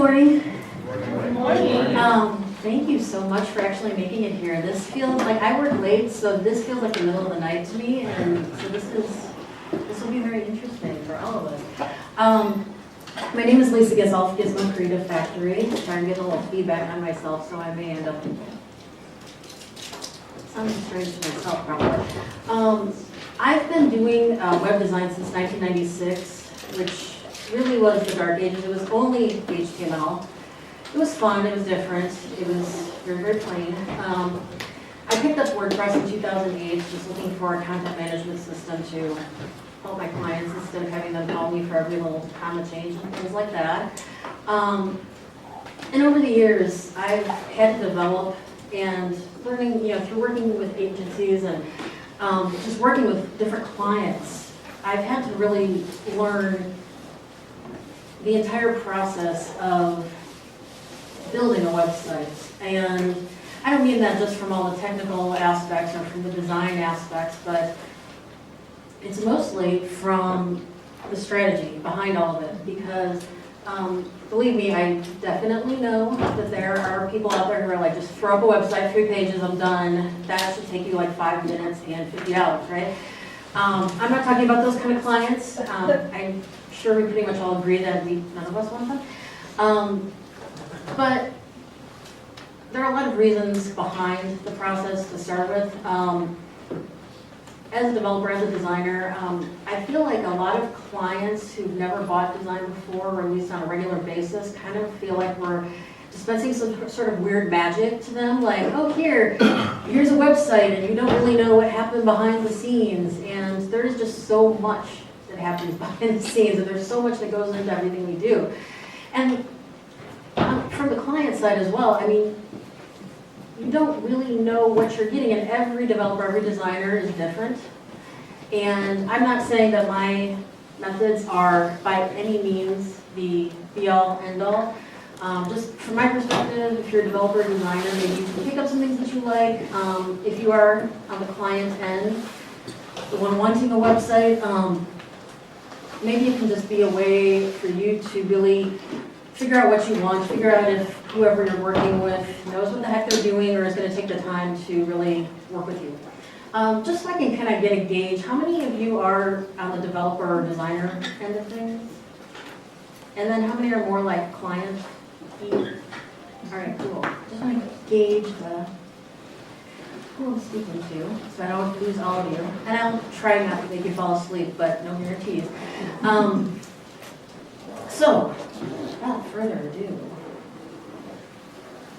morning. Good morning. Thank you so much for actually making it here. This feels like I work late, so this feels like the middle of the night to me, and so this will be very interesting for all of us. My name is Lisa Gizolf, Gizmo Creative Factory. I'm trying to get a little feedback on myself, so I may end up sounding strange to myself probably. I've been doing web design since 1996, which really was the dark ages. It was only HTML. It was fun, it was different, it was very, very plain. I picked up WordPress in 2008, just looking for a content management system to help my clients instead of having them call me for every little comma change and things like that. And over the years, I've had to develop and learning, through working with agencies and just working with different clients, I've had to really learn the entire process of building a website. And I don't mean that just from all the technical aspects or from the design aspects, but it's mostly from the strategy behind all of it. Because believe me, I definitely know that there are people out there who are like, just throw up a website, 3 pages, I'm done. That should take you like 5 minutes and $50, right? I'm not talking about those kind of clients. I'm sure we pretty much all agree that none of us want them. But there are a lot of reasons behind the process to start with. As a developer, as a designer, I feel like a lot of clients who've never bought design before, or at least on a regular basis, kind of feel like we're dispensing some sort of weird magic to them, like, oh, here's a website, and you don't really know what happened behind the scenes, and there's just so much that happens behind the scenes, and there's so much that goes into everything we do. And from the client side as well, I mean, you don't really know what you're getting, and every developer, every designer is different. And I'm not saying that my methods are by any means the be-all, end-all. Just from my perspective, if you're a developer or designer, maybe you can pick up some things that you like. If you are on the client end, the one wanting a website, maybe it can just be a way for you to really figure out what you want, figure out if whoever you're working with knows what the heck they're doing or is going to take the time to really work with you. Just so I can kind of get a gauge, how many of you are on the developer or designer end of things? And then how many are more like client? All right, cool. Just want to gauge who I'm speaking to, so I don't lose all of you. And I'll try not to make you fall asleep, but no guarantees. So, without further ado,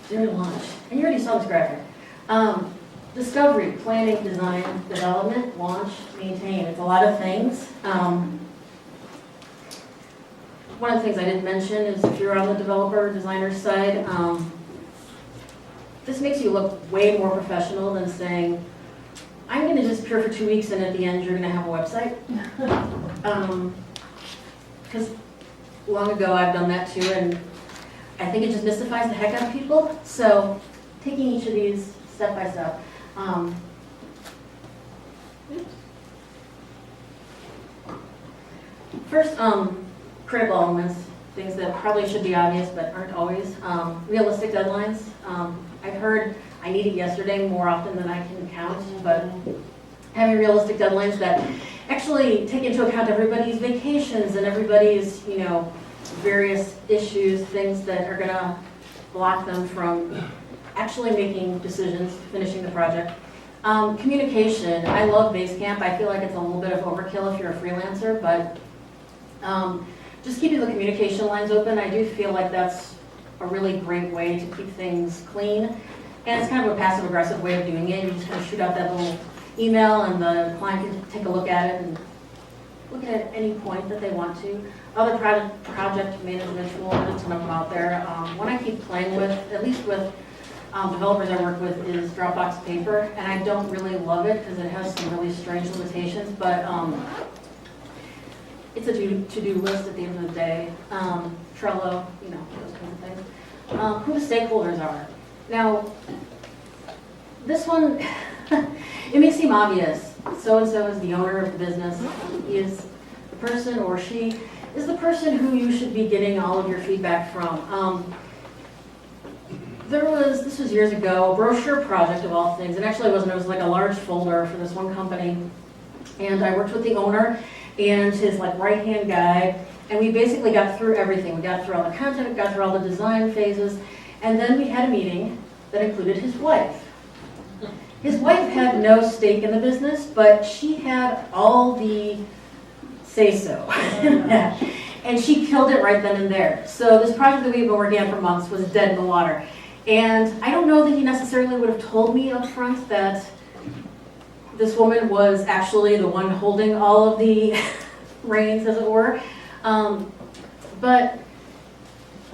zero launch. And you already saw this graphic. Discovery, planning, design, development, launch, maintain. It's a lot of things. One of the things I didn't mention is if you're on the developer or designer side, this makes you look way more professional than saying, I'm going to disappear for 2 weeks and at the end you're going to have a website. Because long ago I've done that too, and I think it just mystifies the heck out of people. So taking each of these step by step. First, critical elements, things that probably should be obvious but aren't always. Realistic deadlines. I've heard I need it yesterday more often than I can count, but having realistic deadlines that actually take into account everybody's vacations and everybody's, various issues, things that are going to block them from actually making decisions, finishing the project. Communication. I love Basecamp. I feel like it's a little bit of overkill if you're a freelancer, but just keeping the communication lines open, I do feel like that's a really great way to keep things clean. And it's kind of a passive-aggressive way of doing it. You just kind of shoot out that little email and the client can take a look at it and look at it at any point that they want to. Other project management tools, there's a ton of them out there. One I keep playing with, at least with developers I work with, is Dropbox Paper, and I don't really love it because it has some really strange limitations, but it's a to-do list at the end of the day. Trello, those kinds of things. Who the stakeholders are. Now, this one, it may seem obvious. So-and-so is the owner of the business. He is the person or she is the person who you should be getting all of your feedback from. This was years ago, a brochure project of all things, and actually it was like a large folder for this one company, and I worked with the owner and his like right-hand guy, and we basically got through everything. We got through all the content, we got through all the design phases, and then we had a meeting that included his wife. His wife had no stake in the business, but she had all the say-so. And she killed it right then and there. So this project that we've been working on for months was dead in the water. And I don't know that he necessarily would have told me up front that this woman was actually the one holding all of the reins, as it were. But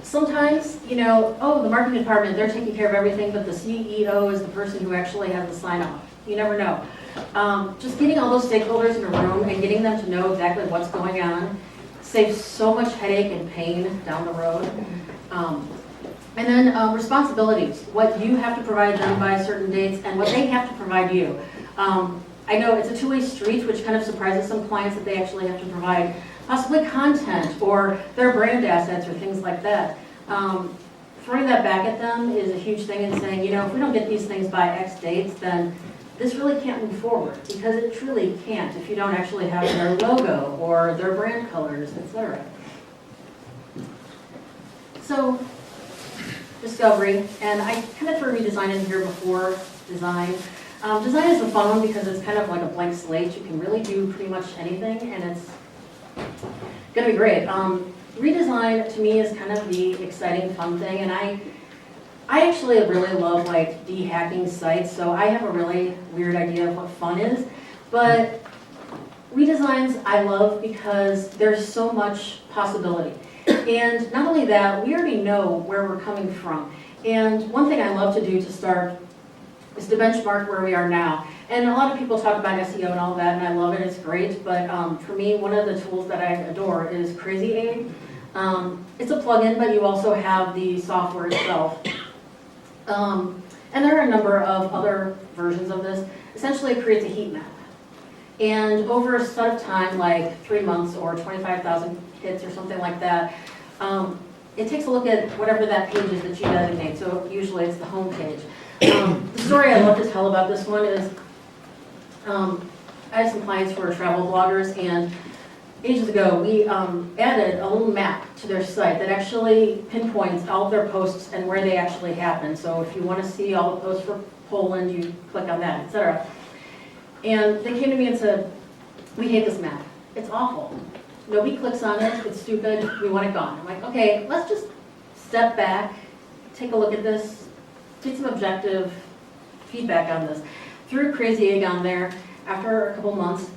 sometimes, you know, oh, the marketing department, they're taking care of everything, but the CEO is the person who actually has the sign-off. You never know. Just getting all those stakeholders in a room and getting them to know exactly what's going on saves so much headache and pain down the road. And then responsibilities, what you have to provide them by certain dates and what they have to provide you. I know it's a two-way street, which kind of surprises some clients that they actually have to provide possibly content or their brand assets or things like that. Throwing that back at them is a huge thing and saying, you know, if we don't get these things by X dates, then this really can't move forward, because it truly can't if you don't actually have their logo or their brand colors, etc. So, discovery, and I kind of threw redesign in here before design. Design is a fun one because it's kind of like a blank slate. You can really do pretty much anything, and it's gonna be great. Redesign to me is kind of the exciting, fun thing, and I actually really love like de-hacking sites, so I have a really weird idea of what fun is, but redesigns I love because there's so much possibility. And not only that, we already know where we're coming from. And one thing I love to do to start is to benchmark where we are now. And a lot of people talk about SEO and all that, and I love it, it's great, but for me, one of the tools that I adore is Crazy Egg. It's a plugin, but you also have the software itself. And there are a number of other versions of this. Essentially, it creates a heat map. And over a set of time, like 3 months or 25,000 hits or something like that, it takes a look at whatever that page is that you designate. So usually it's the home page. The story I love to tell about this one is I have some clients who are travel bloggers, and ages ago we added a little map to their site that actually pinpoints all of their posts and where they actually happen. So if you want to see all the posts for Poland, you click on that, etc. And they came to me and said, we hate this map. It's awful. Nobody clicks on it. It's stupid. We want it gone. I'm like, okay, let's just step back, take a look at this, get some objective feedback on this. Threw Crazy Egg on there after a couple months.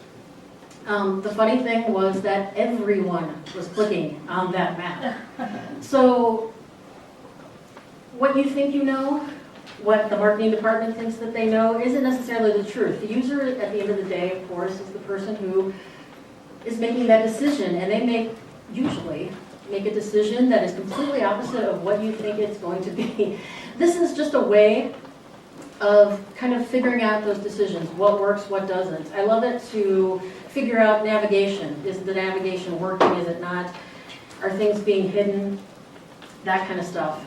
The funny thing was that everyone was clicking on that map. So what you think you know, what the marketing department thinks that they know, isn't necessarily the truth. The user, at the end of the day, of course, is the person who is making that decision, and they usually make a decision that is completely opposite of what you think it's going to be. This is just a way of kind of figuring out those decisions, what works, what doesn't. I love it to figure out navigation. Is the navigation working, is it not? Are things being hidden? That kind of stuff.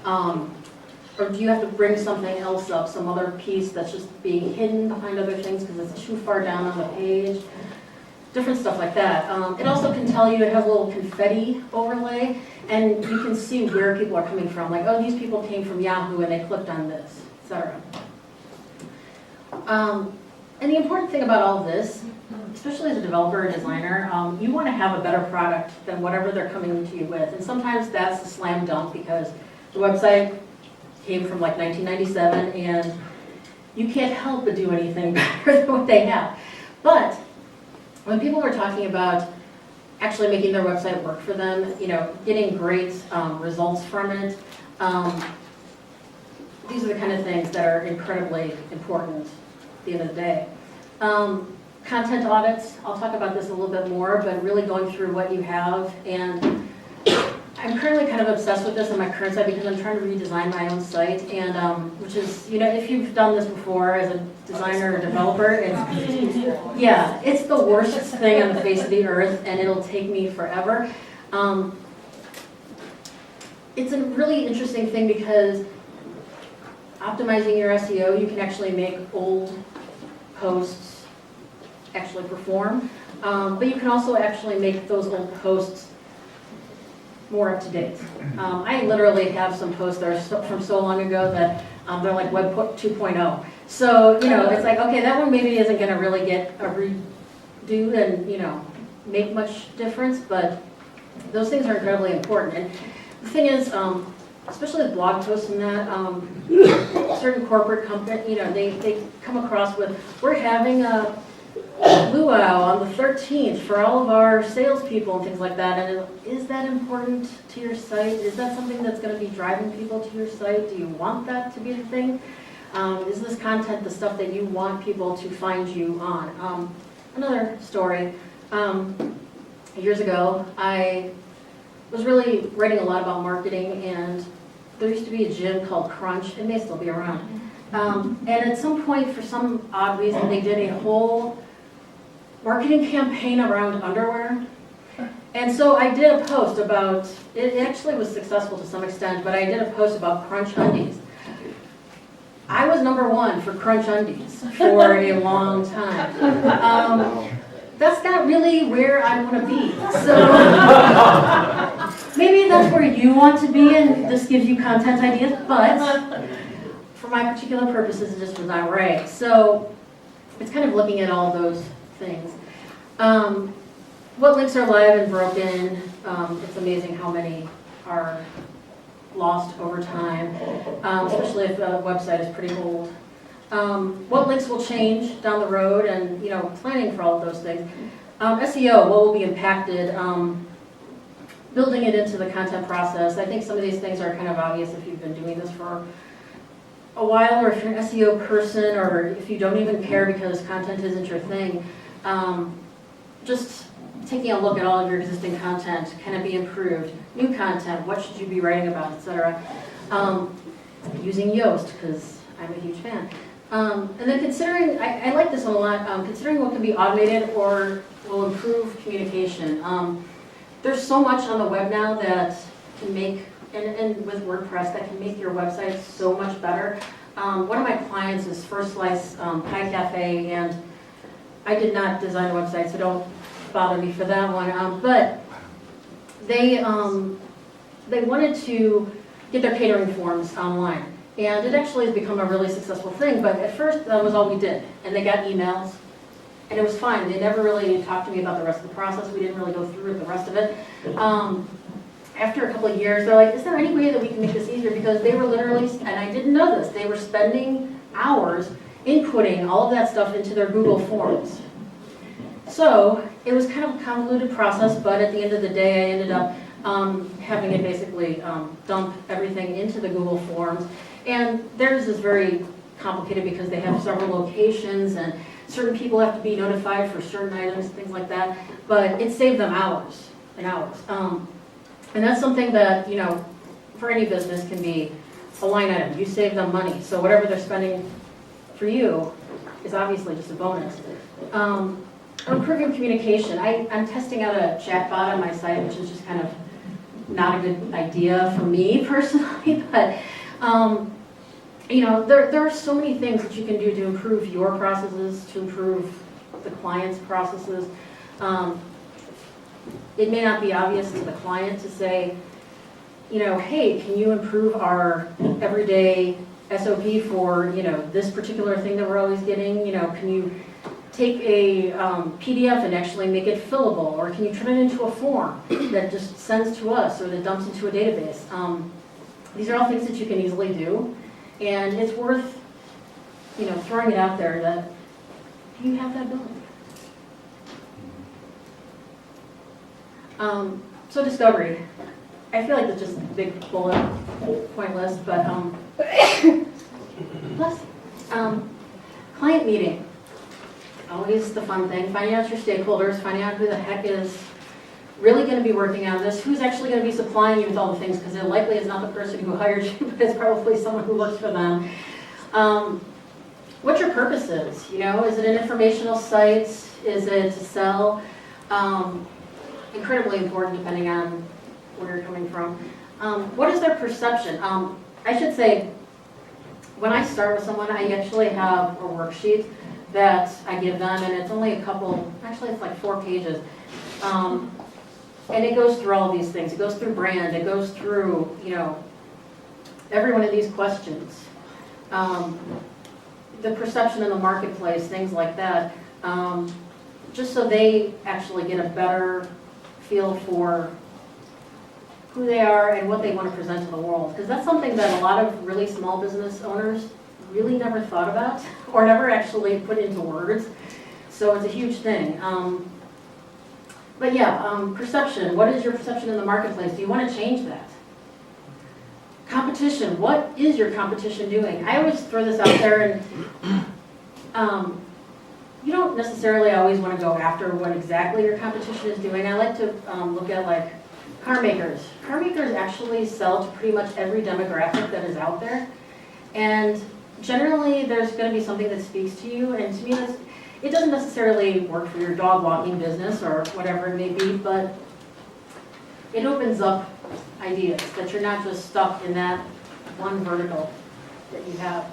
Or do you have to bring something else up, some other piece that's just being hidden behind other things because it's too far down on the page? Different stuff like that. It also can tell you, it has a little confetti overlay, and you can see where people are coming from. Like, oh, these people came from Yahoo and they clicked on this, etc. And the important thing about all of this, especially as a developer or designer, you want to have a better product than whatever they're coming to you with. And sometimes that's a slam dunk because the website came from like 1997 and you can't help but do anything better than what they have. But when people were talking about actually making their website work for them, you know, getting great results from it, these are the kind of things that are incredibly important at the end of the day. Content audits, I'll talk about this a little bit more, but really going through what you have. And I'm currently kind of obsessed with this on my current site because I'm trying to redesign my own site, and which is, you know, if you've done this before as a designer or developer, it's the worst thing on the face of the earth, and it'll take me forever. It's a really interesting thing because optimizing your SEO, you can actually make old posts actually perform, but you can also actually make those old posts more up to date. I literally have some posts that are from so long ago that they're like Web 2.0. So, it's like, okay, that one maybe isn't going to really get a redo and, make much difference, but those things are incredibly important. And the thing is, especially with blog posts and that, certain corporate company, they come across with, we're having a luau on the 13th for all of our salespeople and things like that. And is that important to your site? Is that something that's going to be driving people to your site? Do you want that to be the thing? Is this content the stuff that you want people to find you on? Another story. Years ago, I was really writing a lot about marketing, and there used to be a gym called Crunch. It may still be around. And at some point, for some odd reason, they did a whole marketing campaign around underwear. And so I did a post about, it actually was successful to some extent, but I did a post about Crunch undies. I was #1 for Crunch undies for a long time. That's not really where I want to be. So maybe that's where you want to be and this gives you content ideas, but for my particular purposes, it just was not right. So it's kind of looking at all those things. What links are live and broken? It's amazing how many are lost over time, especially if a website is pretty old. What links will change down the road, and planning for all of those things. SEO, what will be impacted? Building it into the content process. I think some of these things are kind of obvious if you've been doing this for a while, or if you're an SEO person, or if you don't even care because content isn't your thing. Just taking a look at all of your existing content. Can it be improved? New content, what should you be writing about, etc. Using Yoast, because I'm a huge fan. And then considering, I like this one a lot, considering what can be automated or will improve communication. There's so much on the web now that can make, and with WordPress, that can make your website so much better. One of my clients is First Slice Pie Cafe, and I did not design a website, so don't bother me for that one. But they wanted to get their catering forms online. And it actually has become a really successful thing, but at first that was all we did. And they got emails, and it was fine. They never really talked to me about the rest of the process. We didn't really go through the rest of it. After a couple of years, they're like, is there any way that we can make this easier? Because they were literally, and I didn't know this, they were spending hours inputting all of that stuff into their Google Forms. So it was kind of a convoluted process, but at the end of the day, I ended up having it basically dump everything into the Google Forms. And theirs is very complicated because they have several locations and certain people have to be notified for certain items, things like that. But it saved them hours and hours. And that's something that, for any business can be a line item. You save them money. So whatever they're spending for you is obviously just a bonus. Improving communication. I'm testing out a chatbot on my site, which is just kind of not a good idea for me personally, but there are so many things that you can do to improve your processes, to improve the client's processes. It may not be obvious to the client to say, hey, can you improve our everyday SOP for, this particular thing that we're always getting? Can you take a PDF and actually make it fillable? Or can you turn it into a form that just sends to us or that dumps into a database? These are all things that you can easily do. And it's worth, throwing it out there that you have that ability. So discovery. I feel like it's just a big bullet point list, but plus, client meeting. Always the fun thing. Finding out your stakeholders, finding out who the heck is really going to be working on this, who's actually going to be supplying you with all the things, because it likely is not the person who hired you, but it's probably someone who works for them. What your purpose is, is it an informational site? Is it to sell? incredibly important depending on where you're coming from. What is their perception? I should say, when I start with someone, I actually have a worksheet that I give them, and it's only a couple, actually it's like 4 pages. And it goes through all of these things. It goes through brand, it goes through, every one of these questions. The perception in the marketplace, things like that. Just so they actually get a better feel for who they are and what they want to present to the world. Because that's something that a lot of really small business owners really never thought about or never actually put into words. So it's a huge thing. But yeah, perception. What is your perception in the marketplace? Do you want to change that? Competition. What is your competition doing? I always throw this out there, and you don't necessarily always want to go after what exactly your competition is doing. I like to look at like car makers. Car makers actually sell to pretty much every demographic that is out there. And generally there's going to be something that speaks to you. And to me, it doesn't necessarily work for your dog walking business or whatever it may be, but it opens up ideas that you're not just stuck in that one vertical that you have.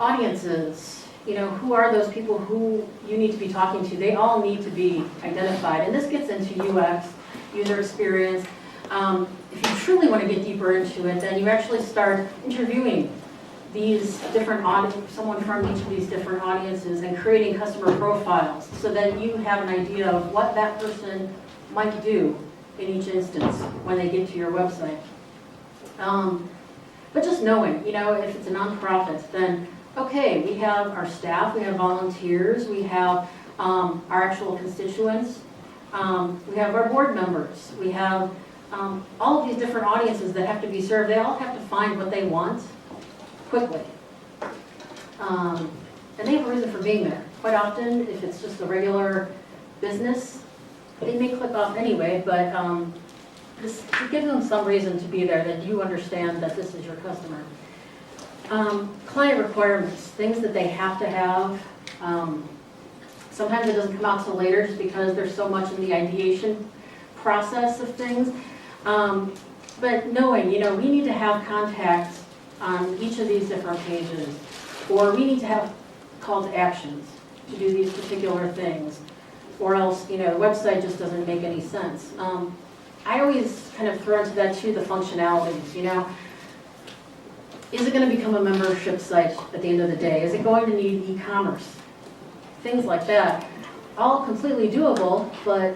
Audiences. Who are those people who you need to be talking to? They all need to be identified. And this gets into UX, user experience. If you truly want to get deeper into it, then you actually start interviewing these different someone from each of these different audiences and creating customer profiles so that you have an idea of what that person might do in each instance when they get to your website. But just knowing, if it's a nonprofit, then okay, we have our staff, we have volunteers, we have our actual constituents, we have our board members, we have all of these different audiences that have to be served. They all have to find what they want quickly. And they have a reason for being there. Quite often, if it's just a regular business, they may click off anyway, but just give them some reason to be there, that you understand that this is your customer. Client requirements, things that they have to have. Sometimes it doesn't come out till later just because there's so much in the ideation process of things. But knowing, we need to have contacts on each of these different pages, or we need to have call to actions to do these particular things, or else, the website just doesn't make any sense. I always kind of throw into that too, the functionalities, Is it going to become a membership site at the end of the day? Is it going to need e-commerce? Things like that. All completely doable, but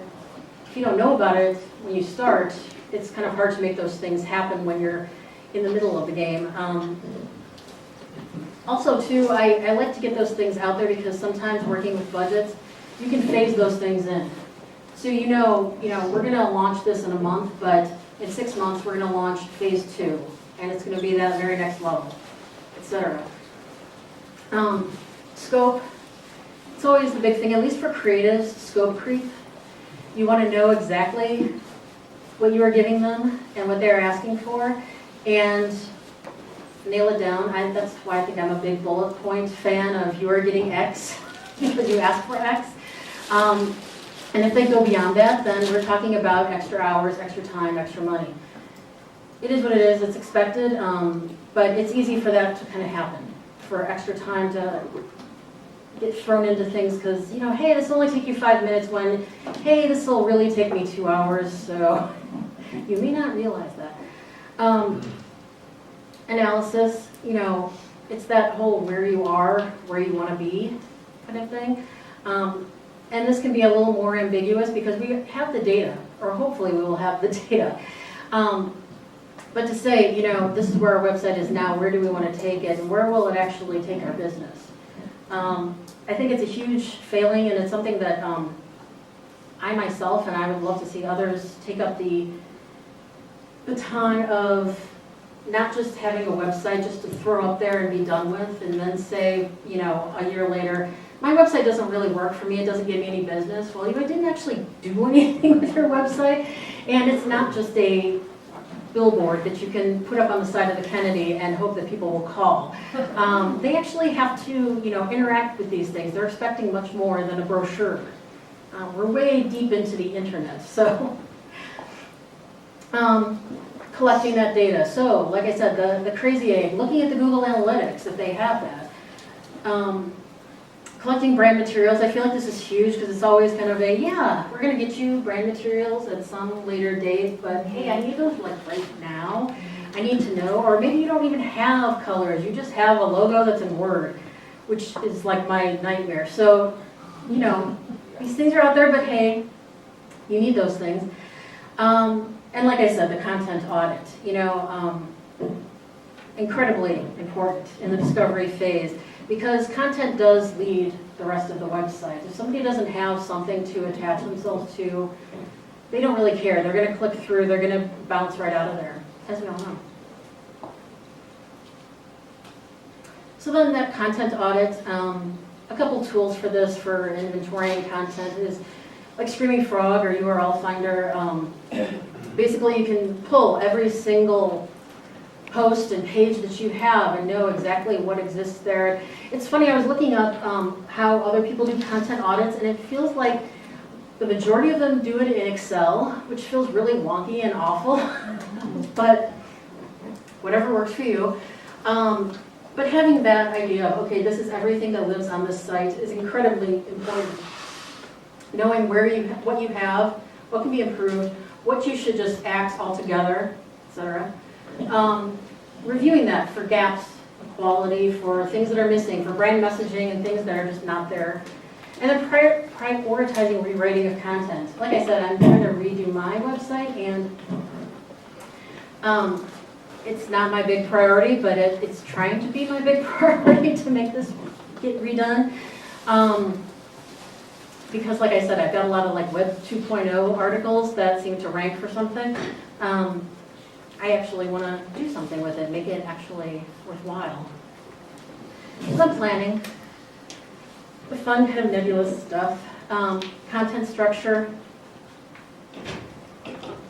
if you don't know about it when you start, it's kind of hard to make those things happen when you're in the middle of the game. Also too, I like to get those things out there because sometimes working with budgets, you can phase those things in. So we're going to launch this in a month, but in 6 months we're going to launch phase 2. And it's going to be that very next level, etc. Scope, it's always the big thing, at least for creatives, scope creep. You want to know exactly what you are giving them and what they're asking for, and nail it down. That's why I think I'm a big bullet point fan of you are getting X because you ask for X. And if they go beyond that, then we're talking about extra hours, extra time, extra money. It is what it is, it's expected, but it's easy for that to kind of happen, for extra time to get thrown into things because, hey, this will only take you 5 minutes when, hey, this will really take me 2 hours, so you may not realize that. Analysis, it's that whole where you are, where you want to be kind of thing. And this can be a little more ambiguous because we have the data, or hopefully we will have the data. But to say, this is where our website is now, where do we want to take it, and where will it actually take our business? I think it's a huge failing, and it's something that I myself, and I would love to see others take up the baton of not just having a website just to throw up there and be done with, and then say, a year later, my website doesn't really work for me, it doesn't give me any business. Well, you didn't actually do anything with your website, and it's not just a billboard that you can put up on the side of the Kennedy and hope that people will call. They actually have to, interact with these things. They're expecting much more than a brochure. We're way deep into the internet, so collecting that data. So, like I said, the crazy egg, looking at the Google Analytics, if they have that. Collecting brand materials, I feel like this is huge because it's always kind of a, yeah, we're going to get you brand materials at some later date, but hey, I need those like right now. I need to know, or maybe you don't even have colors, you just have a logo that's in Word, which is like my nightmare. So, you know, these things are out there, but hey, you need those things. And like I said, the content audit, you know, incredibly important in the discovery phase because content does lead the rest of the website. If somebody doesn't have something to attach themselves to, they don't really care. They're going to click through, they're going to bounce right out of there, as we all know. So then that content audit, a couple tools for this for inventorying content is like Screaming Frog or URL Finder. Basically, you can pull every single post and page that you have and know exactly what exists there. It's funny, I was looking up how other people do content audits, and it feels like the majority of them do it in Excel, which feels really wonky and awful, but whatever works for you. But having that idea of, okay, this is everything that lives on this site is incredibly important. Knowing what you have, what can be improved, what you should just axe altogether, etc. Reviewing that for gaps of quality, for things that are missing, for brand messaging and things that are just not there. And then prioritizing rewriting of content. Like I said, I'm trying to redo my website, and it's not my big priority, but it's trying to be my big priority to make this get redone. Because like I said, I've got a lot of like Web 2.0 articles that seem to rank for something. I actually want to do something with it, make it actually worthwhile. So I'm planning the fun kind of nebulous stuff. Content structure.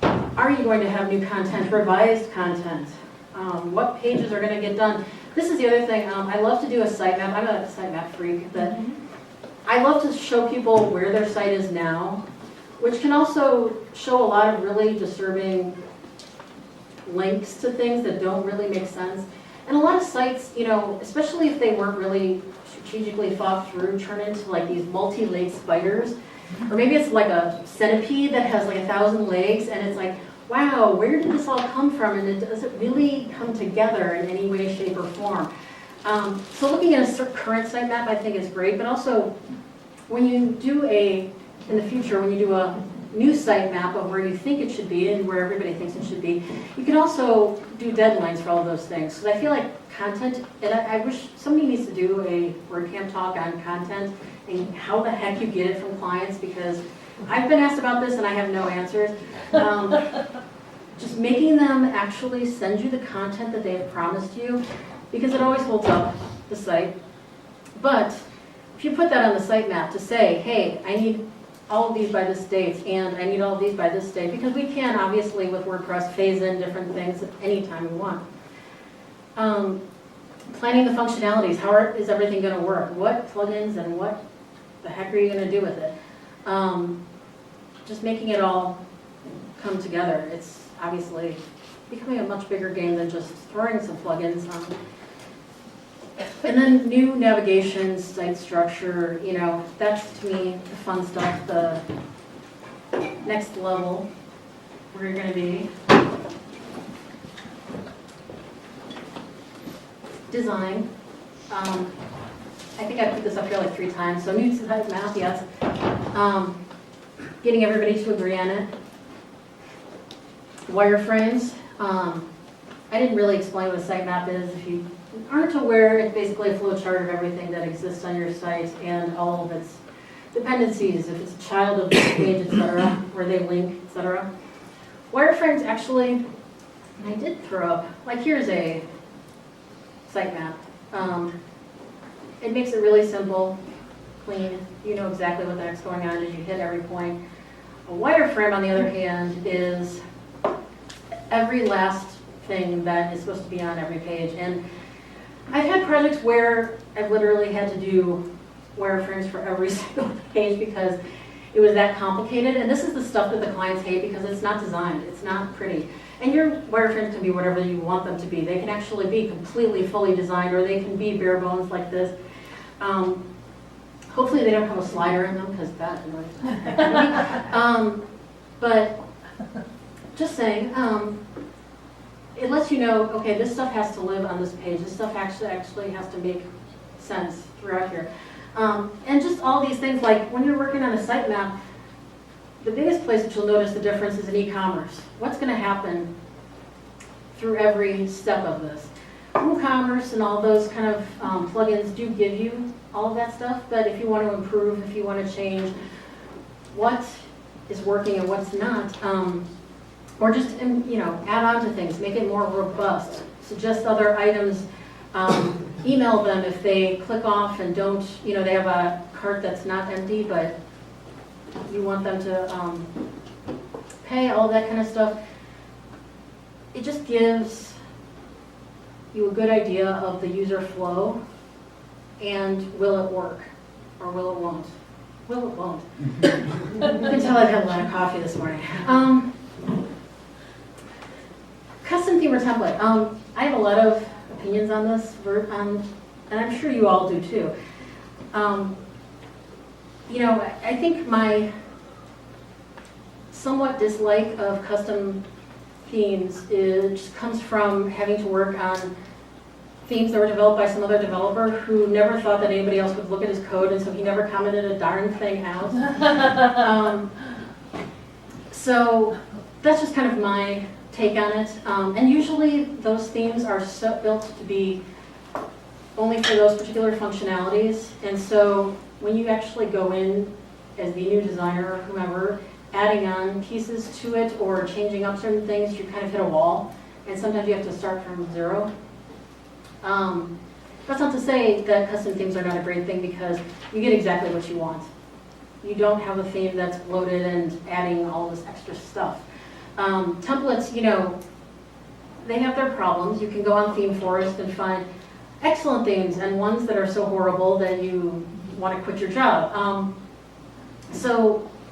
Are you going to have new content, revised content? What pages are going to get done? This is the other thing. I love to do a sitemap. I'm a sitemap freak. But I love to show people where their site is now, which can also show a lot of really disturbing links to things that don't really make sense. And a lot of sites, you know, especially if they weren't really strategically thought through, turn into like these multi-legged spiders. Or maybe it's like a centipede that has like 1,000 legs, and it's like, wow, where did this all come from? And does it really come together in any way, shape, or form? So looking at a current sitemap I think is great, but also when you do in the future, when you do a new sitemap of where you think it should be and where everybody thinks it should be, you can also do deadlines for all of those things. Because I feel like content, and I wish somebody needs to do a WordCamp talk on content and how the heck you get it from clients, because I've been asked about this and I have no answers. Just making them actually send you the content that they have promised you, because it always holds up the site. But if you put that on the sitemap to say, hey, I need all of these by this date, and I need all of these by this date, because we can obviously with WordPress phase in different things anytime we want. Planning the functionalities, how is everything going to work? What plugins and what the heck are you going to do with it? Just making it all come together. It's obviously becoming a much bigger game than just throwing some plugins on. And then new navigation, site structure, you know, that's to me the fun stuff, the next level where you're going to be. Design. I think I put this up here like 3 times. So new sitemap, yes. Getting everybody to agree on it. Wireframes. I didn't really explain what a sitemap is. If you aren't aware, it's basically a flowchart of everything that exists on your site and all of its dependencies, if it's a child of the page, etc., where they link, etc. Wireframes actually, I did throw up, like here's a sitemap. It makes it really simple, clean. You know exactly what the heck's going on as you hit every point. A wireframe, on the other hand, is every last thing that is supposed to be on every page. And I've had projects where I've literally had to do wireframes for every single page because it was that complicated. And this is the stuff that the clients hate because it's not designed, it's not pretty. And your wireframes can be whatever you want them to be. They can actually be completely fully designed, or they can be bare bones like this. Hopefully they don't have a slider in them because that annoys me. But just saying, it lets you know, okay, this stuff has to live on this page. This stuff actually has to make sense throughout here. And just all these things, like when you're working on a sitemap, the biggest place that you'll notice the difference is in e-commerce. What's going to happen through every step of this? WooCommerce and all those kind of plugins do give you all of that stuff, but if you want to improve, if you want to change what is working and what's not, or just add on to things, make it more robust, suggest other items, email them if they click off and don't, they have a cart that's not empty, but you want them to pay, all that kind of stuff. It just gives you a good idea of the user flow and will it work or will it won't. Will it won't. You can tell I've had a lot of coffee this morning. Custom theme or template. I have a lot of opinions on this, and I'm sure you all do too. I think my somewhat dislike of custom themes just comes from having to work on themes that were developed by some other developer who never thought that anybody else would look at his code, and so he never commented a darn thing out. So that's just kind of my take on it. And usually those themes are built to be only for those particular functionalities, and so when you actually go in as the new designer or whomever, adding on pieces to it or changing up certain things, you kind of hit a wall, and sometimes you have to start from zero. That's not to say that custom themes are not a great thing, because you get exactly what you want. You don't have a theme that's bloated and adding all this extra stuff. Templates, they have their problems. You can go on Theme Forest and find excellent themes and ones that are so horrible that you want to quit your job.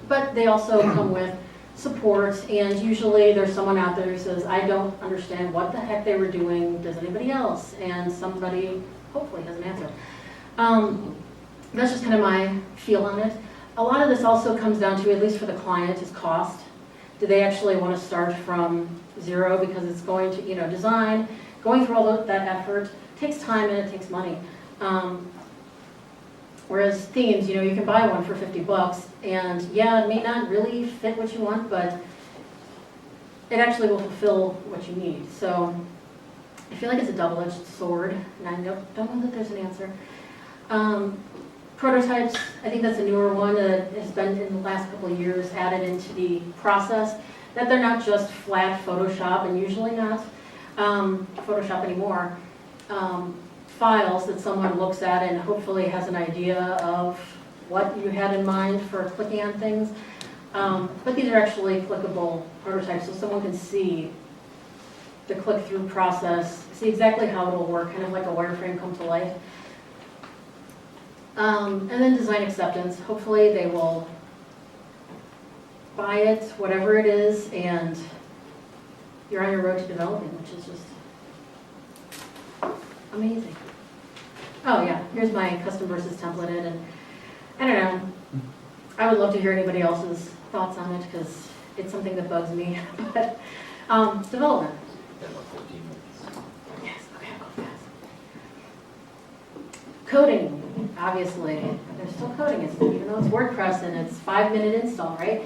But they also come with support, and usually there's someone out there who says, I don't understand what the heck they were doing, does anybody else? And somebody hopefully has an answer. That's just kind of my feel on it. A lot of this also comes down to, at least for the client, is cost. Do they actually want to start from zero? Because it's going to, design, going through all that effort, takes time and it takes money. Whereas themes, you can buy one for $50, and yeah, it may not really fit what you want, but it actually will fulfill what you need. So I feel like it's a double-edged sword, and I don't know that there's an answer. Prototypes, I think that's a newer one that has been in the last couple of years added into the process, that they're not just flat Photoshop, and usually not Photoshop anymore. Files that someone looks at and hopefully has an idea of what you had in mind for clicking on things. But these are actually clickable prototypes, so someone can see the click-through process, see exactly how it'll work, kind of like a wireframe come to life. And then design acceptance. Hopefully they will buy it, whatever it is, and you're on your road to developing, which is just amazing. Oh yeah, here's my custom versus templated, and I don't know. I would love to hear anybody else's thoughts on it, because it's something that bugs me. But development. Yes, okay, I'll go fast. Coding, obviously. They're still coding it, even though it's WordPress and it's 5-minute install, right?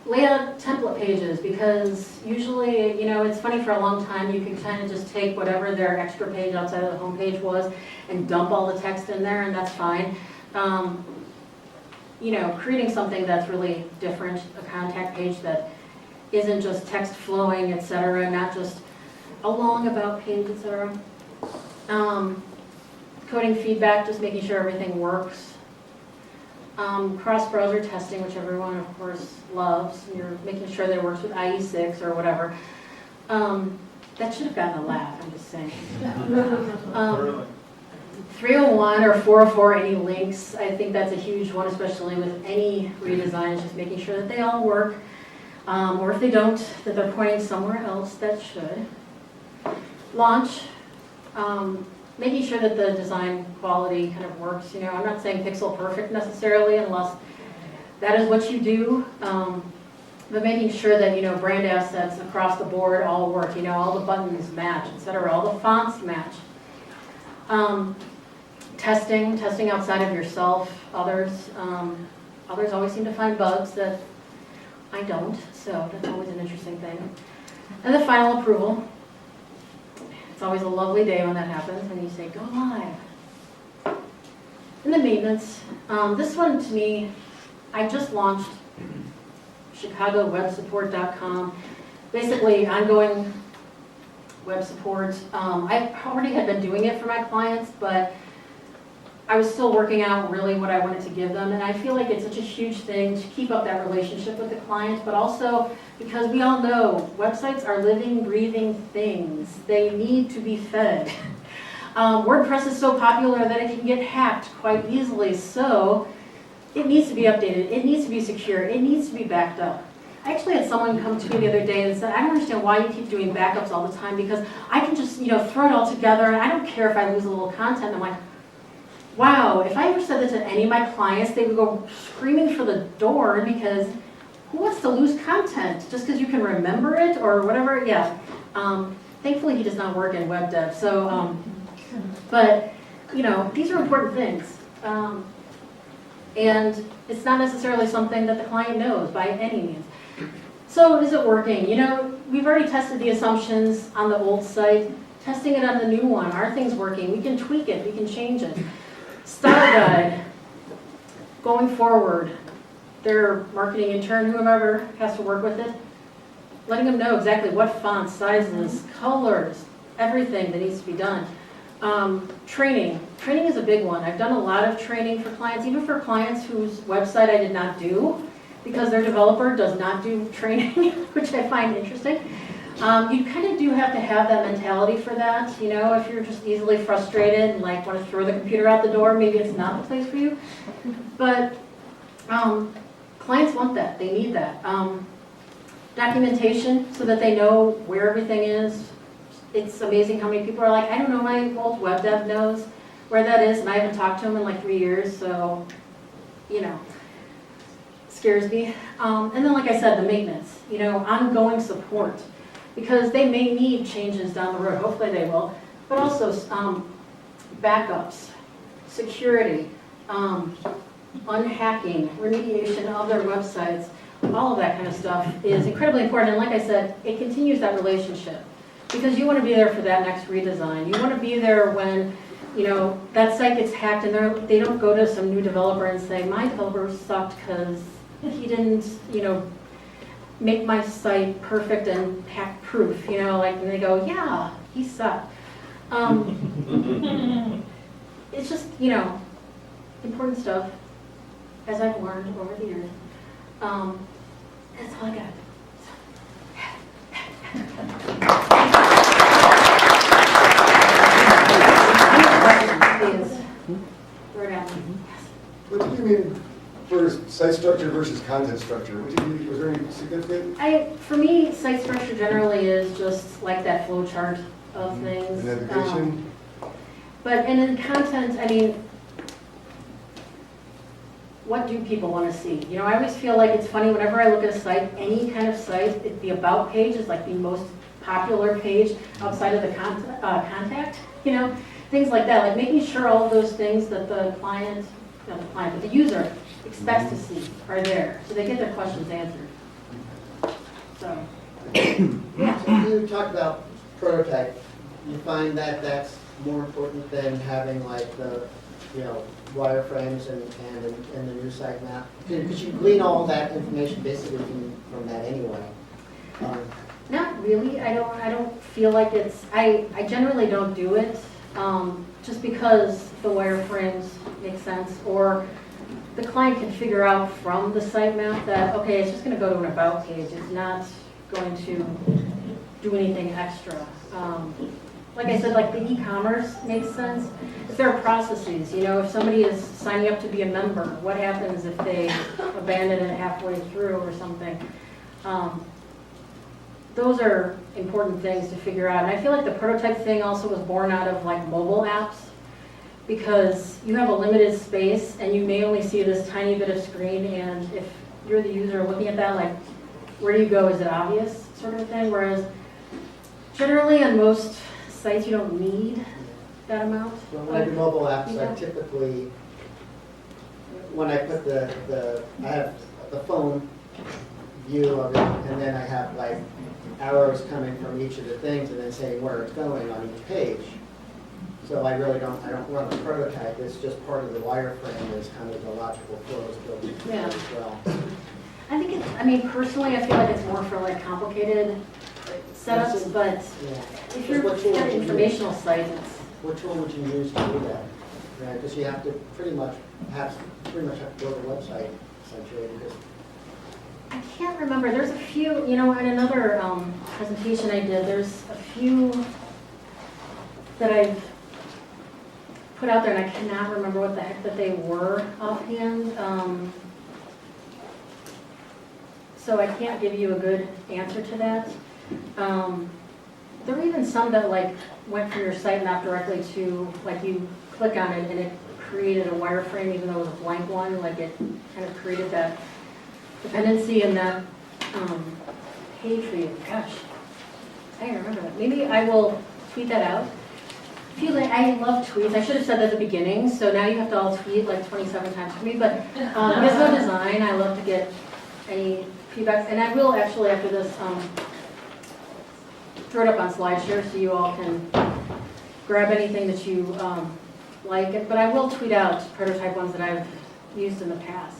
Layout template pages, because usually, it's funny, for a long time you can kind of just take whatever their extra page outside of the home page was and dump all the text in there, and that's fine. Creating something that's really different, a contact page that isn't just text flowing, etc., not just a long about page, etc. Coding feedback, just making sure everything works. Cross-browser testing, which everyone, of course, loves. You're making sure that it works with IE6 or whatever. That should have gotten a laugh, I'm just saying. 301 or 404, any links, I think that's a huge one, especially with any redesigns, just making sure that they all work. Or if they don't, that they're pointing somewhere else that should. Launch, making sure that the design quality kind of works. I'm not saying pixel perfect necessarily, unless that is what you do. But making sure that, brand assets across the board all work, all the buttons match, etc., all the fonts match. Testing outside of yourself, others. Others always seem to find bugs that I don't, so that's always an interesting thing. And the final approval. It's always a lovely day when that happens, and you say, go live. And the maintenance. This one, to me, I just launched ChicagoWebSupport.com. Basically, ongoing web support. I already had been doing it for my clients, but I was still working out really what I wanted to give them, and I feel like it's such a huge thing to keep up that relationship with the client, but also because we all know websites are living, breathing things. They need to be fed. WordPress is so popular that it can get hacked quite easily, so it needs to be updated, it needs to be secure, it needs to be backed up. I actually had someone come to me the other day and said, I don't understand why you keep doing backups all the time, because I can just throw it all together and I don't care if I lose a little content. And I'm like, wow, if I ever said that to any of my clients, they would go screaming for the door, because who wants to lose content just because you can remember it or whatever? Yeah. Thankfully, he does not work in web dev. So, but these are important things. And it's not necessarily something that the client knows by any means. So is it working? We've already tested the assumptions on the old site. Testing it on the new one. Are things working? We can tweak it. We can change it. Style guide. Going forward, their marketing intern, whoever has to work with it, letting them know exactly what fonts, sizes, colors, everything that needs to be done. Training. Training is a big one. I've done a lot of training for clients, even for clients whose website I did not do, because their developer does not do training, which I find interesting. You kind of do have to have that mentality for that. If you're just easily frustrated and want to throw the computer out the door, maybe it's not the place for you. But clients want that. They need that. Documentation so that they know where everything is. It's amazing how many people are like, I don't know, my old web dev knows where that is, and I haven't talked to him in 3 years, so, scares me. And then, like I said, the maintenance, ongoing support, because they may need changes down the road, hopefully they will, but also backups, security, unhacking, remediation of their websites, all of that kind of stuff is incredibly important. And like I said, it continues that relationship. Because you want to be there for that next redesign. You want to be there when, that site gets hacked and they don't go to some new developer and say, my developer sucked because he didn't, make my site perfect and hack-proof. And they go, yeah, he sucked. It's just, important stuff, as I've learned over the years. That's all I got. What do you mean for site structure versus content structure? Was there any significant? For me, site structure generally is just like that flow chart of things. The navigation? And in content, what do people want to see? I always feel like it's funny whenever I look at a site, any kind of site, the about page is the most popular page outside of the contact, things like that. Making sure all of those things that the client, not the client, but the user expects to see are there, so they get their questions answered. So, yeah. So you talked about prototype. You find that that's more important than having the, wireframes and the new site map? Because you glean all that information basically from that anyway. Not really. I don't feel like it's. I generally don't do it, just because the wireframes make sense, or the client can figure out from the sitemap that okay, it's just going to go to an about page. It's not going to do anything extra. like I said, like the e-commerce makes sense. If there are processes, you know, if somebody is signing up to be a member, what happens if they abandon it halfway through or something? Those are important things to figure out. And I feel like the prototype thing also was born out of like mobile apps, because you have a limited space and you may only see this tiny bit of screen, and if you're the user looking at that, like, where do you go? Is it obvious, sort of thing? Whereas generally on most sites you don't need that amount. Well, when I do mobile apps, I typically, when I put I have the phone view of it, and then I have like arrows coming from each of the things and then saying where it's going on each page. So I really don't run the prototype, it's just part of the wireframe is kind of the logical flows built into it as well. I think it's, I mean, personally, I feel like it's more for like complicated setups, but Yeah. if you're What tool at would you an informational site, it's, What tool would you use to do that? Right, because you have to pretty much have to build a website essentially. Because I can't remember, there's a few, you know, in another presentation I did, there's a few that I've put out there, and I cannot remember what the heck that they were offhand. So I can't give you a good answer to that. There were even some that like went from your site map directly to, like you click on it and it created a wireframe even though it was a blank one, like it kind of created that dependency in that page for you. Gosh, I don't remember that. Maybe I will tweet that out. I love tweets. I should have said that at the beginning, so now you have to all tweet like 27 times for me, but because of design, I love to get any feedback, and I will actually after this throw it up on SlideShare so you all can grab anything that you like, but I will tweet out prototype ones that I've used in the past.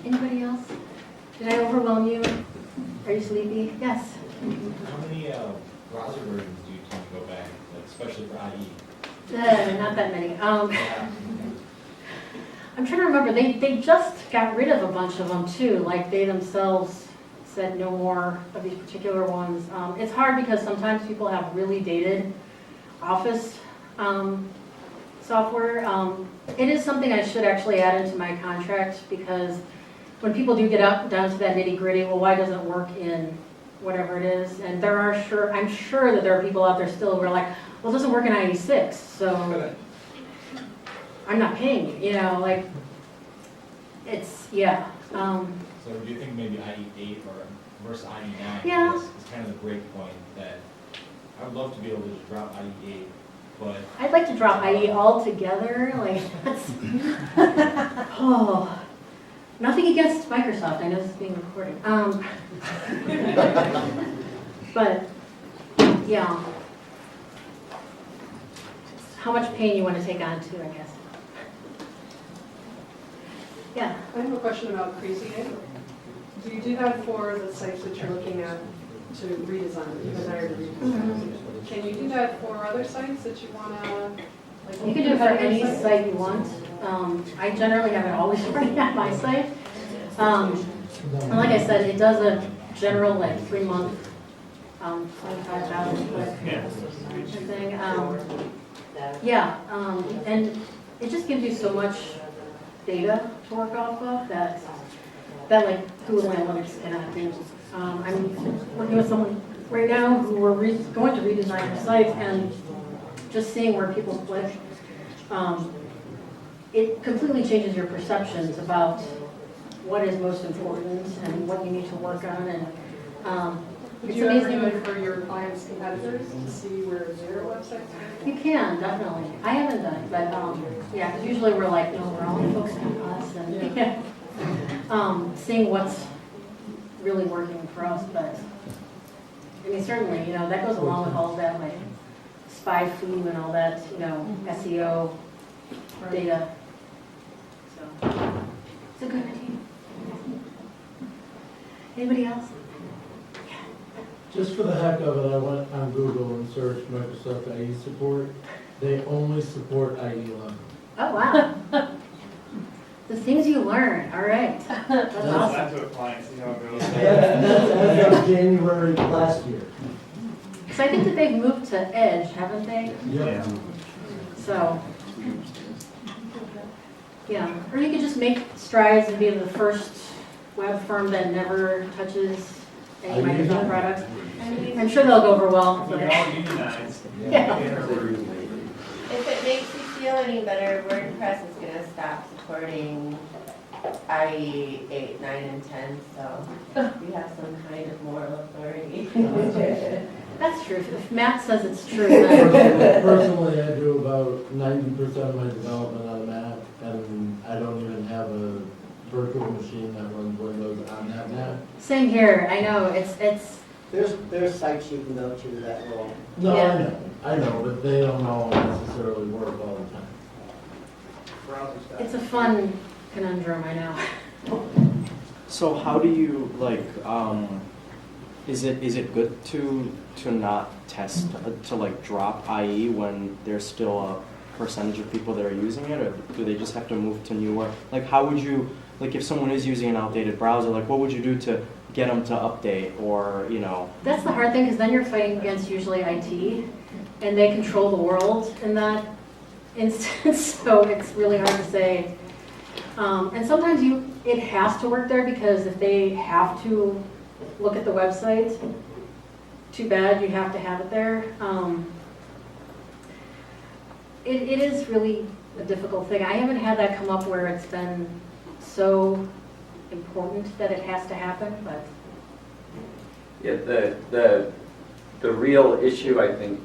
Anybody else? Did I overwhelm you? Are you sleepy? Yes. How many browser versions do you tend to go back, like, especially for IE? Not that many. I'm trying to remember. They just got rid of a bunch of them too. Like they themselves said no more of these particular ones. It's hard because sometimes people have really dated Office software. It is something I should actually add into my contract, because when people do get down to that nitty gritty, well, why doesn't it work in whatever it is? And I'm sure that there are people out there still who are like, well, it doesn't work in IE6, so I'm not paying you, you know, like, it's, yeah. So do you think maybe IE8 or versus IE9 Yeah. is kind of the break point that I would love to be able to just drop IE8, but I'd like to drop IE altogether, like, that's, oh, nothing against Microsoft, I know this is being recorded. But, yeah. How much pain you want to take on too, I guess. Yeah. I have a question about Create. Do you do that for the sites that you're looking at to redesign, that you desire to redesign? Can you do that for other sites that you want to, like? You can do it for any site you want. I generally have it always running at my site. And like I said, it does a general like 3-month, 25,000 foot thing. Yeah, and it just gives you so much data to work off of that like Google Analytics cannot do. I'm working with someone right now who we're going to redesign their sites, and just seeing where people click, it completely changes your perceptions about what is most important and what you need to work on. And Would it's you ever amazing. do it for your clients' competitors to see where their websites are? You can, definitely. I haven't done it, but yeah, because usually we're like, no, we're only focusing on us, and seeing what's really working for us. But I mean, certainly, you know, that goes along with all of that, like spy foo and all that, you know, SEO data. So it's a good idea. Anybody else? Just for the heck of it, I went on Google and searched Microsoft IE support. They only support IE11. Oh, wow. The things you learn, all right. That's awesome. to a client, see how it goes. That's as of January last year. Because I think that they've moved to Edge, haven't they? Yeah. So, yeah. Or you could just make strides and be the first web firm that never touches any Microsoft products. I'm sure they'll go over well. We but- all unionize. Yeah. If it makes you feel any better, WordPress is gonna stop supporting IE 8, 9, and 10, so we have some kind of moral authority. That's true. If Matt says it's true, then Personally, I do about 90% of my development on Mac, and I don't even have a virtual machine that runs Windows on that Mac. same here. I know it's There's sites you can go to that will, No, Yeah. I know, but they don't all necessarily work all the time. browser stuff. it's a fun conundrum. I know. So how do you like? Is it good to not test to like drop IE when there's still a percentage of people that are using it, or do they just have to move to newer? Like how would you like if someone is using an outdated browser? Like what would you do to get them to update, or you know? That's the hard thing because then you're fighting against usually IT, and they control the world in that instance. So it's really hard to say. And sometimes it has to work there because if they have to look at the website, too bad, you have to have it there. It is really a difficult thing. I haven't had that come up where it's been so important that it has to happen, but Yeah, the real issue, I think,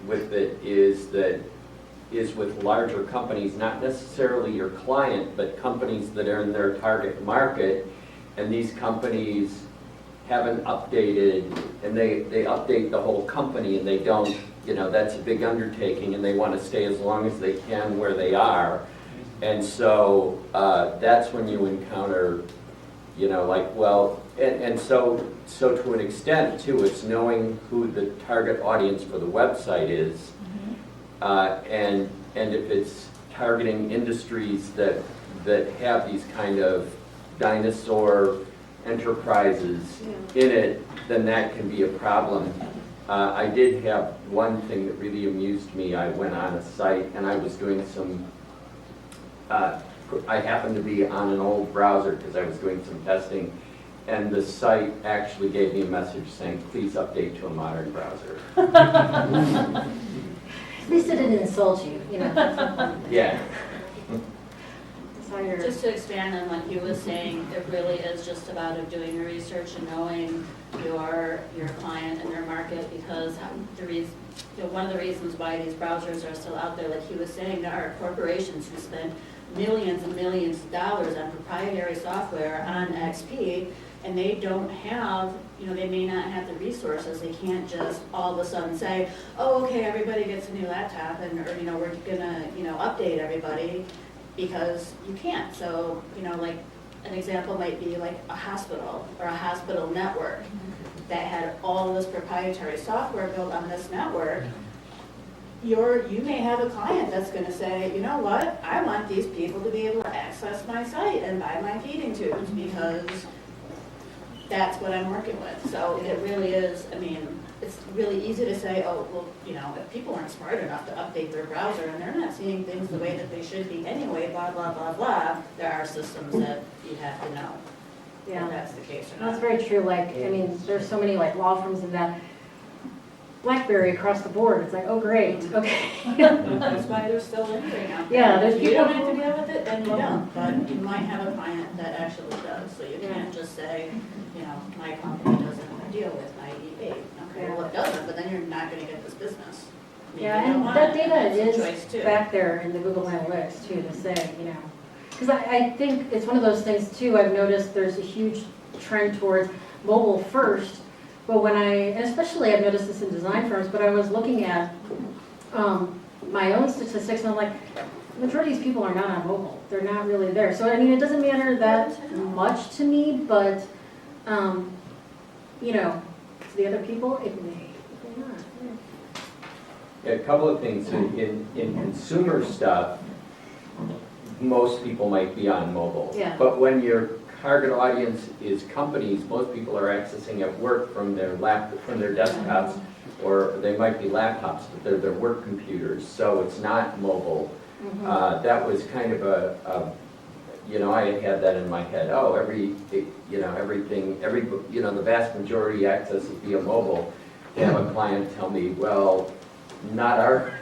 with it is with larger companies, not necessarily your client, but companies that are in their target market, and these companies haven't updated, and they update the whole company, and they don't, that's a big undertaking, and they want to stay as long as they can where they are. And so that's when you encounter, and so to an extent too, it's knowing who the target audience for the website is, and if it's targeting industries that have these kind of dinosaur enterprises in it, then that can be a problem. I did have one thing that really amused me. I went on a site and I was doing some, I happened to be on an old browser because I was doing some testing, and the site actually gave me a message saying, please update to a modern browser. at least it didn't insult you, Yeah. So you're- Just to expand on what Hugh was saying, it really is just about doing your research and knowing your client and their market, because one of the reasons why these browsers are still out there, like he was saying, there are corporations who spend millions and millions of dollars on proprietary software on XP, and they don't have, they may not have the resources. They can't just all of a sudden say, oh, okay, everybody gets a new laptop, and or we're gonna update everybody, because you can't. So like an example might be like a hospital or a hospital network that had all this proprietary software built on this network. You may have a client that's going to say, you know what, I want these people to be able to access my site and buy my feeding tubes because that's what I'm working with. So it really is, it's really easy to say, oh, well, if people aren't smart enough to update their browser and they're not seeing things the way that they should be anyway, blah, blah, blah, blah, there are systems that you have to know Yeah. if that's the case or That's not. very true. There's so many law firms in that. BlackBerry across the board. It's like, oh great, okay. That's why they're still lingering out there. Yeah, there's If you people don't have to who- deal with it, then you don't, but you might have a client that actually does, so you Yeah. can't just say, my company doesn't deal with IE8. Okay, well, it doesn't, but then you're not gonna get this business. Maybe Yeah, you don't and want that it, data and that's a is choice too. back there in the Google Analytics too to say, because I think it's one of those things too, I've noticed there's a huge trend towards mobile first, but and especially I've noticed this in design firms, but I was looking at my own statistics and I'm like, the majority of these people are not on mobile. They're not really there. So it doesn't matter that much to me, but to the other people, it may not. A couple of things. In consumer stuff, most people might be on mobile. Yeah. But when your target audience is companies, most people are accessing at work from their desktops or they might be laptops, but they're their work computers, so it's not mobile. That was kind of I had that in my head, everything, the vast majority access is via mobile. To have a client tell me, well, not our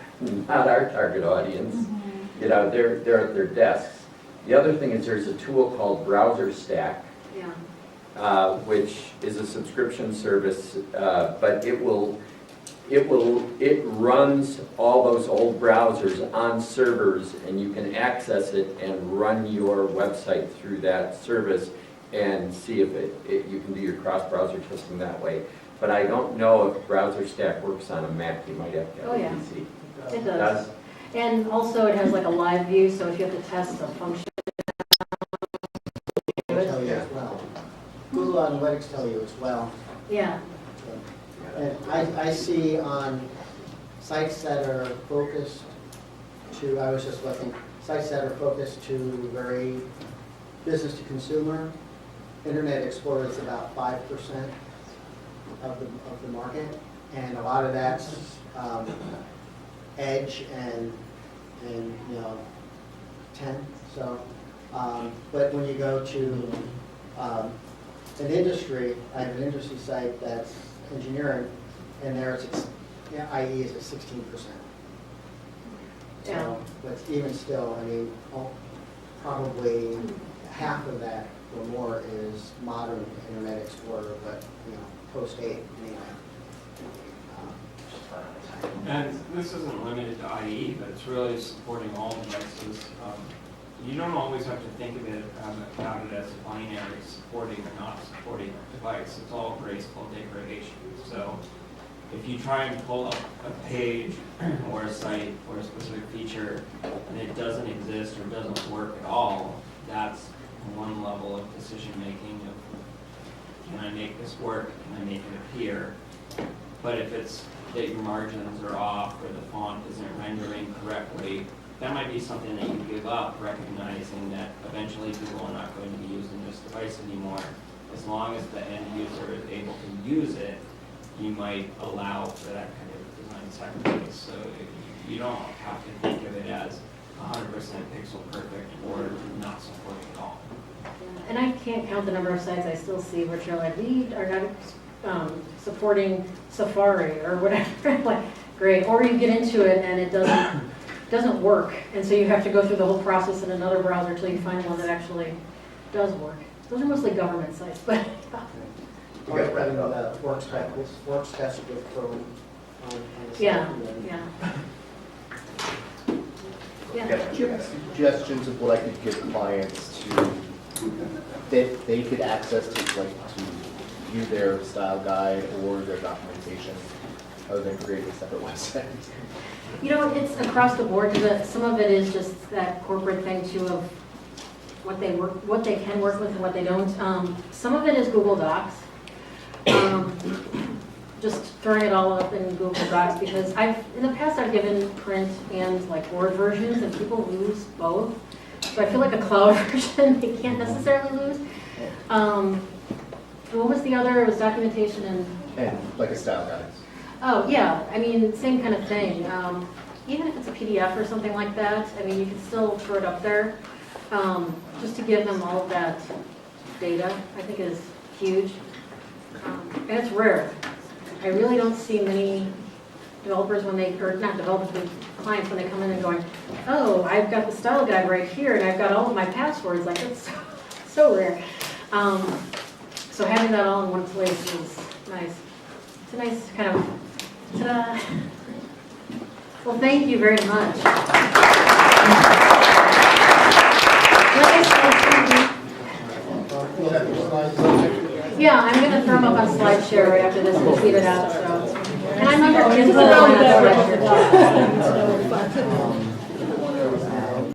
target audience, they're at their desks. The other thing is there's a tool called Browser Stack, which is a subscription service, but it runs all those old browsers on servers, and you can access it and run your website through that service and see if you can do your cross-browser testing that way. But I don't know if Browser Stack works on a Mac. You might have to have a PC. It does. And also it has like a live view, so if you have to test a function. It'll tell you as well. Google Analytics tell you as well. Yeah. And I see on sites that are focused to, I was just looking, sites that are focused to very business to consumer, Internet Explorer is about 5% of the market, and a lot of that's Edge and 10. So, but when you go to an industry, I have an industry site that's engineering, and there it's IE is at 16%. Yeah. So, but even still, I mean, probably half of that or more is modern Internet Explorer, but post 8 anyway. And this isn't limited to IE, but it's really supporting all devices. You don't always have to think of it about it as a binary supporting or not supporting a device. It's all graceful degradation. So if you try and pull up a page or a site or a specific feature and it doesn't exist or doesn't work at all, that's one level of decision making of, can I make this work? Can I make it appear? But if it's that your margins are off or the font isn't rendering correctly, that might be something that you give up, recognizing that eventually people are not going to be using this device anymore. As long as the end user is able to use it, you might allow for that kind of design sacrifice. So you don't have to think of it as 100% pixel perfect or not supporting at all. And I can't count the number of sites I still see which are like, we are not supporting Safari or whatever. Like, great. Or you get into it and it doesn't work, and so you have to go through the whole process in another browser until you find one that actually does work. Those are mostly government sites, but Or running the works test with Chrome on the site. yeah. Suggestions of what I could give clients to that they could access to view their style guide or their documentation, other than creating a separate website. It's across the board, because some of it is just that corporate thing too of what they can work with and what they don't. Some of it is Google Docs. Just throwing it all up in Google Docs, because in the past I've given print and like Word versions, and people lose both. So I feel like a cloud version they can't necessarily lose. What was the other? It was documentation And like a style guide. Oh, yeah, I mean, same kind of thing. Even if it's a PDF or something like that, I mean, you can still throw it up there. Just to give them all of that data, I think is huge. And it's rare. I really don't see many developers or not developers, but clients when they come in and going, oh, I've got the style guide right here and I've got all of my passwords. Like, it's so rare. So having that all in one place is nice. It's a nice kind of, ta-da. Well, thank you very much. Yeah, I'm going to throw them up on SlideShare right after this and tweet it out. So. And I'm under, this is around that SlideShare.